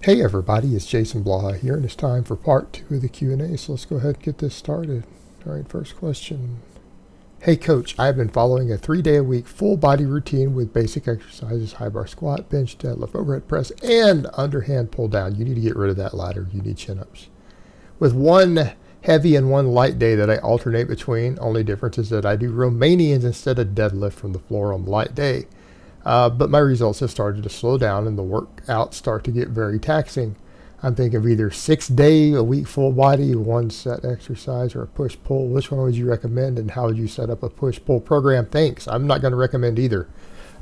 Hey everybody, it's Jason Blaha here, and it's time for part 2 of the Q&A, so let's go ahead and get this started. Alright, first question. Hey coach, I've been following a 3-day-a-week full body routine with basic exercises, high bar squat, bench, deadlift, overhead press, and underhand pull down. You need to get rid of that ladder, you need chin-ups. With one heavy and one light day that I alternate between, only difference is that I do Romanians instead of deadlift from the floor on the light day. But my results have started to slow down and the workouts start to get very taxing. I'm thinking of either 6-day-a-week full body, one set exercise, or a push-pull. Which one would you recommend, and how would you set up a push-pull program? Thanks. I'm not going to recommend either.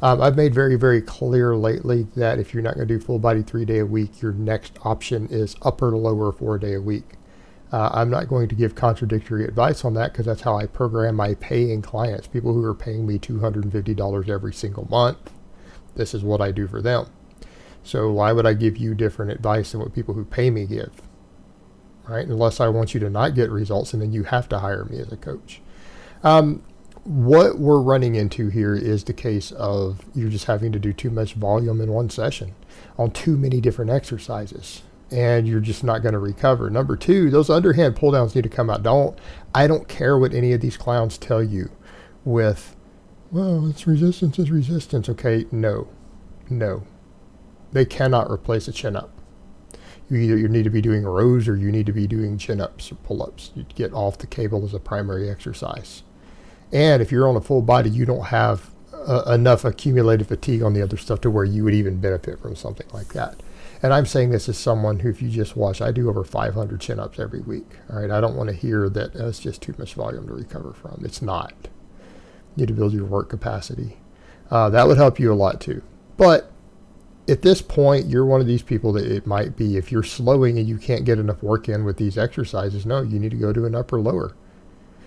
I've made very, very clear lately that if you're not going to do full body 3-day-a-week, your next option is upper to lower 4-day-a-week. I'm not going to give contradictory advice on that because that's how I program my paying clients, people who are paying me $250 every single month. This is what I do for them. So why would I give you different advice than what people who pay me give? Right? Unless I want you to not get results, and then you have to hire me as a coach. What we're running into here is the case of you're just having to do too much volume in one session on too many different exercises, and you're just not going to recover. Number two, those underhand pull downs need to come out. I don't care what any of these clowns tell you with, well, it's resistance is resistance. Okay, no. They cannot replace a chin-up. You need to be doing rows, or you need to be doing chin-ups or pull-ups. You get off the cable as a primary exercise. And if you're on a full body, you don't have enough accumulated fatigue on the other stuff to where you would even benefit from something like that. And I'm saying this as someone who, if you just watch, I do over 500 chin-ups every week. All right, I don't want to hear that it's just too much volume to recover from. It's not. You need to build your work capacity. That would help you a lot too. But at this point, you're one of these people that it might be, if you're slowing and you can't get enough work in with these exercises, no, you need to go to an upper lower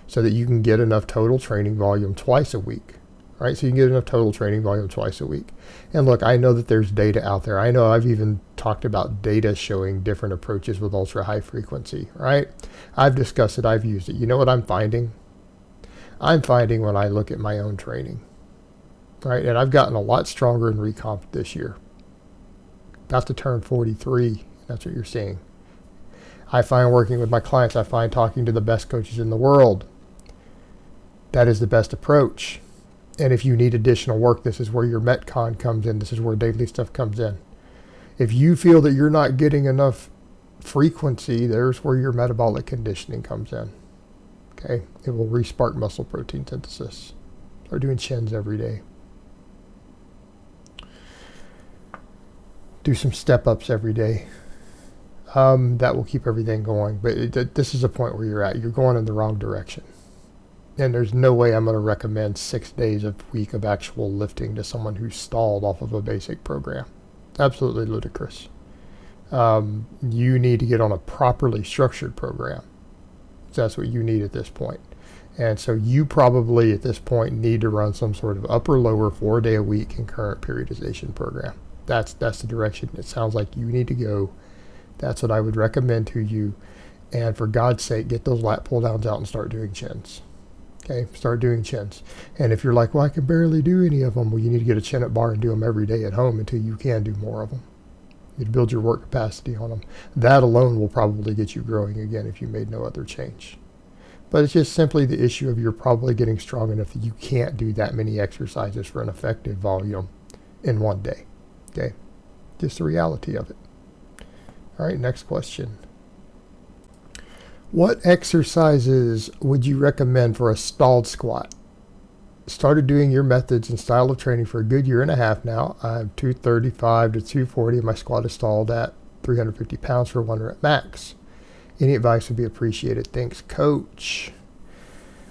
so that you can get enough total training volume twice a week. Right? So you can get enough total training volume twice a week. And look, I know that there's data out there. I know I've even talked about data showing different approaches with ultra high frequency, right? I've discussed it. I've used it. You know what I'm finding? I'm finding when I look at my own training, right? And I've gotten a lot stronger in recomp this year. About to turn 43. That's what you're seeing. I find working with my clients, I find talking to the best coaches in the world, that is the best approach. And if you need additional work, this is where your Metcon comes in. This is where daily stuff comes in. If you feel that you're not getting enough frequency, there's where your metabolic conditioning comes in. Okay? It will re-spark muscle protein synthesis. Start doing chins every day. Do some step-ups every day. That will keep everything going. But this is a point where you're at. You're going in the wrong direction. And there's no way I'm going to recommend 6 days a week of actual lifting to someone who's stalled off of a basic program. Absolutely ludicrous. You need to get on a properly structured program. That's what you need at this point. And so you probably at this point need to run some sort of upper lower 4-day-a-week concurrent periodization program. That's the direction it sounds like you need to go. That's what I would recommend to you. And for God's sake, get those lat pull downs out and start doing chins. Okay, start doing chins. And if you're like, well, I can barely do any of them, well, you need to get a chin up bar and do them every day at home until you can do more of them. You need to build your work capacity on them. That alone will probably get you growing again if you made no other change. But it's just simply the issue of you're probably getting strong enough that you can't do that many exercises for an effective volume in one day. Okay, just the reality of it. All right, next question. What exercises would you recommend for a stalled squat? Started doing your methods and style of training for a good year and a half now. I'm 235 to 240. My squat is stalled at 350 pounds for 1 rep max. Any advice would be appreciated. Thanks, coach.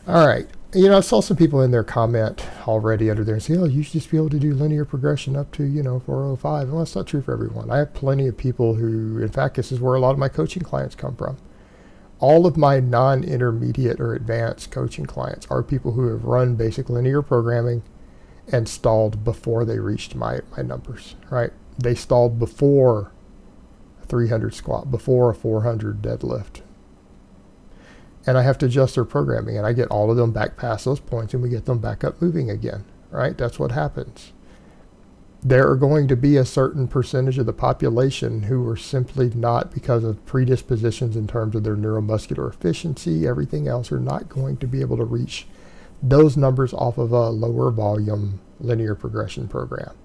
All right. You know, I saw some people in their comment already under there and say, oh, you should just be able to do linear progression up to, 405. Well, that's not true for everyone. I have plenty of people who, in fact, this is where a lot of my coaching clients come from. All of my non-intermediate or advanced coaching clients are people who have run basic linear programming and stalled before they reached my numbers, right? They stalled before a 300 squat, before a 400 deadlift. And I have to adjust their programming, and I get all of them back past those points, and we get them back up moving again, right? That's what happens. there are going to be a certain percentage of the population who are simply not, because of predispositions in terms of their neuromuscular efficiency, everything else, are not going to be able to reach those numbers off of a lower volume linear progression program.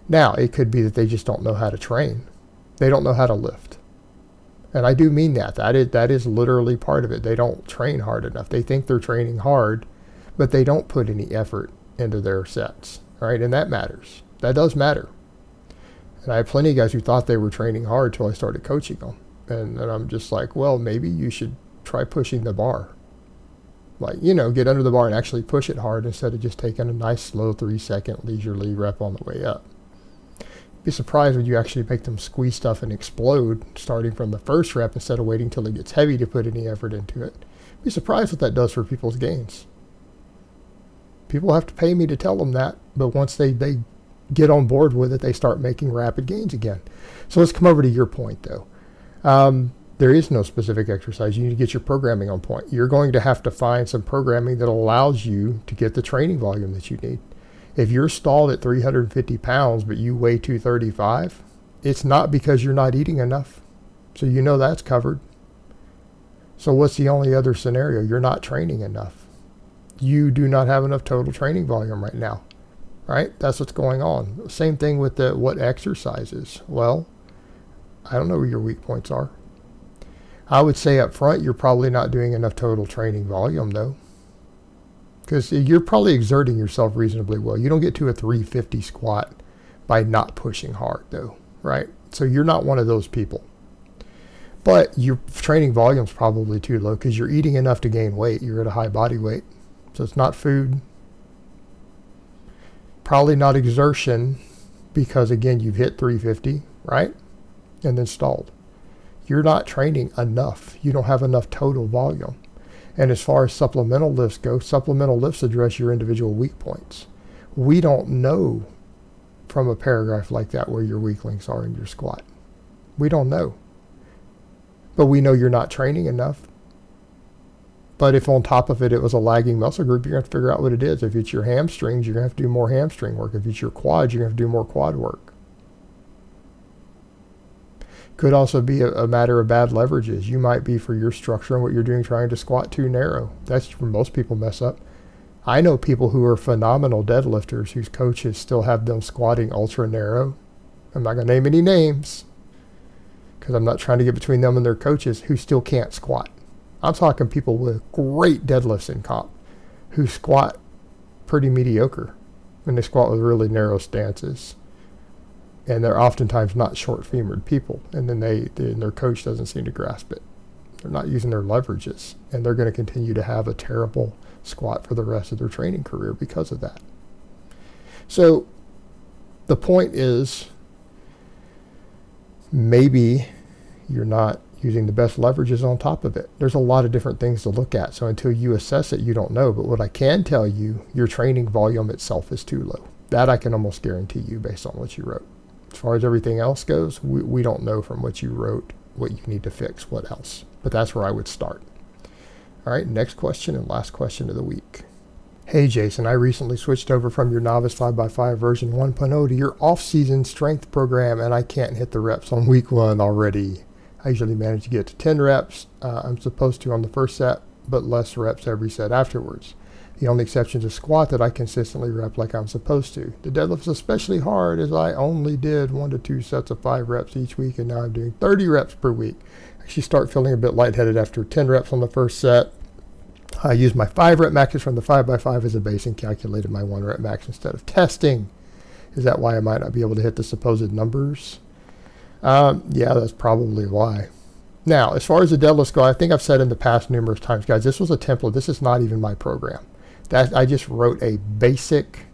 Now, it could be that they just don't know how to train. They don't know how to lift. And I do mean that. That is literally part of it. They don't train hard enough. They think they're training hard, but they don't put any effort into their sets, right? And that matters. That does matter. And I have plenty of guys who thought they were training hard till I started coaching them. And I'm just like, well, maybe you should try pushing the bar. Like, get under the bar and actually push it hard instead of just taking a nice slow 3-second leisurely rep on the way up. Be surprised when you actually make them squeeze stuff and explode starting from the first rep instead of waiting till it gets heavy to put any effort into it. Be surprised what that does for people's gains. People have to pay me to tell them that, but once they get on board with it, they start making rapid gains again. So let's come over to your point, though. There is no specific exercise. You need to get your programming on point. You're going to have to find some programming that allows you to get the training volume that you need. If you're stalled at 350 pounds, but you weigh 235, it's not because you're not eating enough. So that's covered. So what's the only other scenario? You're not training enough. You do not have enough total training volume right now. Right? That's what's going on. Same thing with what exercises. Well, I don't know where your weak points are. I would say up front, you're probably not doing enough total training volume, though. Because you're probably exerting yourself reasonably well. You don't get to a 350 squat by not pushing hard, though, right? So you're not one of those people. But your training volume's probably too low because you're eating enough to gain weight. You're at a high body weight. So it's not food. Probably not exertion because, again, you've hit 350, right? And then stalled. You're not training enough. You don't have enough total volume. And as far as supplemental lifts go, supplemental lifts address your individual weak points. We don't know from a paragraph like that where your weak links are in your squat. We don't know. But we know you're not training enough. But if on top of it was a lagging muscle group, you're going to have to figure out what it is. If it's your hamstrings, you're going to have to do more hamstring work. If it's your quads, you're going to have to do more quad work. Could also be a matter of bad leverages. You might be, for your structure and what you're doing, trying to squat too narrow. That's where most people mess up. I know people who are phenomenal deadlifters whose coaches still have them squatting ultra narrow. I'm not going to name any names because I'm not trying to get between them and their coaches, who still can't squat. I'm talking people with great deadlifts in comp who squat pretty mediocre when they squat with really narrow stances. And they're oftentimes not short-femored people. And then their coach doesn't seem to grasp it. They're not using their leverages. And they're going to continue to have a terrible squat for the rest of their training career because of that. So the point is, maybe you're not using the best leverages on top of it. There's a lot of different things to look at. So until you assess it, you don't know. But what I can tell you, your training volume itself is too low. That I can almost guarantee you based on what you wrote. As far as everything else goes, we don't know from what you wrote what you need to fix, what else. But that's where I would start. All right, next question and last question of the week. Hey Jason, I recently switched over from your novice 5x5 version 1.0 to your off-season strength program, and I can't hit the reps on week 1 already. I usually manage to get to 10 reps. I'm supposed to on the first set, but less reps every set afterwards. The only exception is a squat that I consistently rep like I'm supposed to. The deadlift is especially hard as I only did 1 to 2 sets of 5 reps each week, and now I'm doing 30 reps per week. I actually start feeling a bit lightheaded after 10 reps on the first set. I use my 5 rep maxes from the 5x5 as a base and calculated my 1 rep max instead of testing. Is that why I might not be able to hit the supposed numbers? Yeah, that's probably why. Now, as far as the deadlifts go, I think I've said in the past numerous times, guys, this was a template. This is not even my program. That I just wrote a basic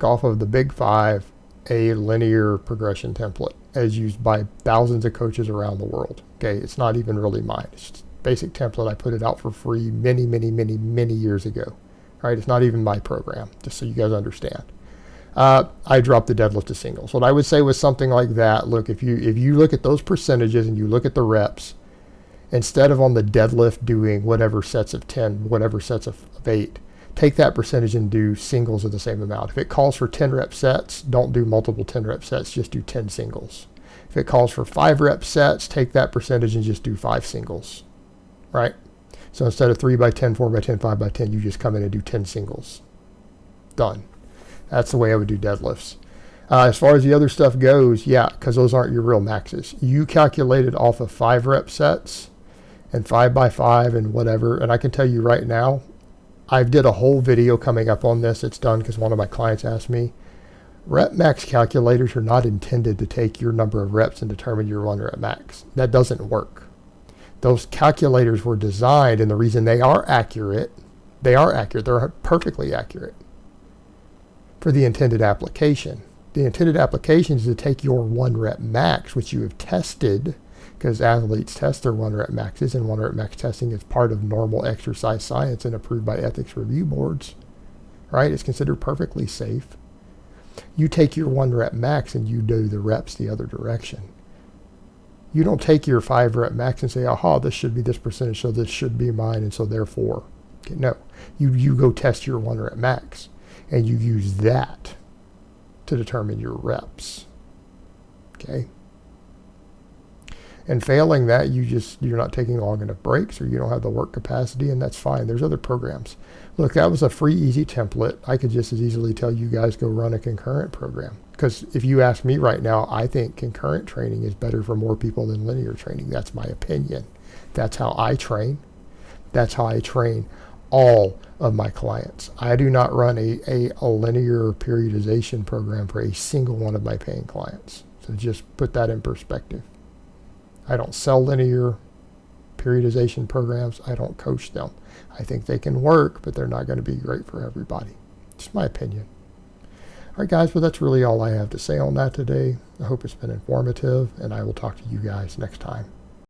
off of the Big 5, a linear progression template as used by thousands of coaches around the world. Okay, it's not even really mine. It's just a basic template. I put it out for free many years ago. All right, it's not even my program, just so you guys understand. I dropped the deadlift to singles. What I would say was something like that. Look, if you look at those percentages and you look at the reps, instead of on the deadlift doing whatever sets of 10, whatever sets of 8, take that percentage and do singles of the same amount. If it calls for 10 rep sets, don't do multiple 10 rep sets, just do 10 singles. If it calls for 5 rep sets, take that percentage and just do 5 singles, right? So instead of 3 by 10, 4 by 10, 5 by 10, you just come in and do 10 singles. Done. That's the way I would do deadlifts. As far as the other stuff goes, yeah, because those aren't your real maxes. You calculated off of 5 rep sets and 5 by 5 and whatever, and I can tell you right now, I did a whole video coming up on this. It's done because one of my clients asked me. Rep max calculators are not intended to take your number of reps and determine your 1 rep max. That doesn't work. Those calculators were designed, and the reason they are accurate, they're perfectly accurate for the intended application. The intended application is to take your 1 rep max, which you have tested, because athletes test their 1 rep maxes, and 1 rep max testing is part of normal exercise science and approved by ethics review boards, right? It's considered perfectly safe. You take your 1 rep max and you do the reps the other direction. You don't take your 5 rep max and say, aha, this should be this percentage, so this should be mine, and so therefore, okay, no. You go test your 1 rep max, and you use that to determine your reps, okay? And failing that, you're not taking long enough breaks, or you don't have the work capacity, and that's fine. There's other programs. Look, that was a free, easy template. I could just as easily tell you guys go run a concurrent program. Because if you ask me right now, I think concurrent training is better for more people than linear training. That's my opinion. That's how I train. That's how I train all of my clients. I do not run a linear periodization program for a single one of my paying clients. So just put that in perspective. I don't sell linear periodization programs. I don't coach them. I think they can work, but they're not going to be great for everybody. Just my opinion. All right, guys, well, that's really all I have to say on that today. I hope it's been informative, and I will talk to you guys next time.